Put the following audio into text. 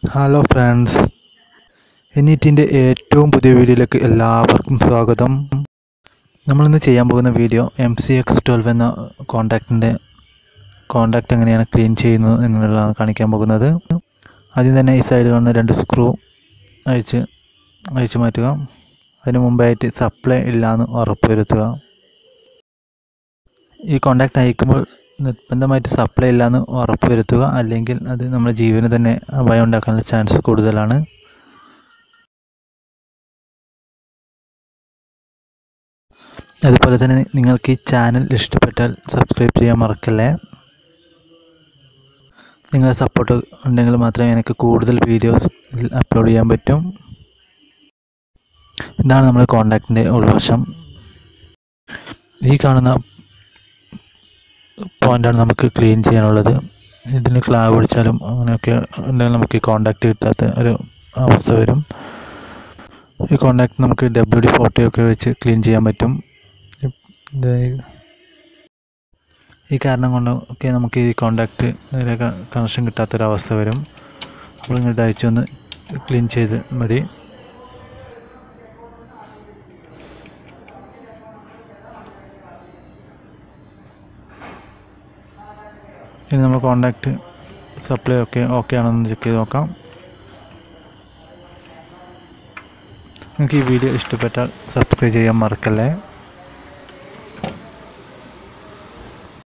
Hello friends, എനിറ്റിൻ്റെ ഏറ്റവും പുതിയ വീഡിയോയിലേക്ക് എല്ലാവർക്കും സ്വാഗതം. നമ്മളിന്ന് ചെയ്യാൻ പോകുന്ന വീഡിയോ MCX12 എന്ന കോണ്ടാക്റ്റ് എങ്ങനെയാണ് ക്ലീൻ ചെയ്യുന്നത് എന്നുള്ളതാണ് കാണിക്കാൻ പോകുന്നത്. ആദ്യം തന്നെ ഈ സൈഡ് കാണുന്ന 2 സ്ക്രൂ അഴിച്ചു മാറ്റുക. അതിന് മുമ്പായിട്ട് സപ്ലൈ ഇല്ലയെന്ന് ഉറപ്പുവരുത്തുക. ഈ കോണ്ടാക്റ്റ് അയക്കുമ്പോൾ നിർബന്ധമായിട്ട് സപ്ലൈ ഇല്ലയെന്ന് ഉറപ്പുവരുത്തുക, അല്ലെങ്കിൽ അത് നമ്മുടെ ജീവന് തന്നെ അപായം ഉണ്ടാക്കാനുള്ള ചാൻസ് കൂടുതലാണ്. അതുപോലെ തന്നെ നിങ്ങൾക്ക് ഈ ചാനൽ ഇഷ്ടപ്പെട്ടാൽ സബ്സ്ക്രൈബ് ചെയ്യാൻ മറക്കല്ലേ. നിങ്ങളുടെ സപ്പോർട്ട് ഉണ്ടെങ്കിൽ മാത്രമേ എനിക്ക് കൂടുതൽ വീഡിയോസ് അപ്ലോഡ് ചെയ്യാൻ പറ്റും. ഇതാണ് നമ്മുടെ കോണ്ടാക്റ്റിൻ്റെ ഉൾവശം. ഈ കാണുന്ന പോയിൻ്റാണ് നമുക്ക് ക്ലീൻ ചെയ്യാനുള്ളത്. ഇതിന് ക്ലാവ് പിടിച്ചാലും അങ്ങനെയൊക്കെ ഉണ്ടെങ്കിൽ നമുക്ക് ഈ കോണ്ടാക്റ്റ് കിട്ടാത്ത ഒരു അവസ്ഥ വരും. ഈ കോണ്ടാക്റ്റ് നമുക്ക് WD-40 ഒക്കെ വെച്ച് ക്ലീൻ ചെയ്യാൻ പറ്റും. ഈ കാരണം കൊണ്ടൊക്കെ നമുക്ക് ഈ കോണ്ടാക്റ്റ് കണക്ഷൻ കിട്ടാത്തൊരവസ്ഥ വരും. അപ്പോൾ ഇങ്ങനെ അയച്ചൊന്ന് ക്ലീൻ ചെയ്ത് മതി. ഇനി നമ്മൾ കോണ്ടാക്റ്റ് സപ്ലൈ ഓക്കെ ആണെന്ന് ചെക്ക് ചെയ്ത് നോക്കാം. നിങ്ങൾക്ക് ഈ വീഡിയോ ഇഷ്ടപ്പെട്ടാൽ സബ്സ്ക്രൈബ് ചെയ്യാൻ മറക്കല്ലേ.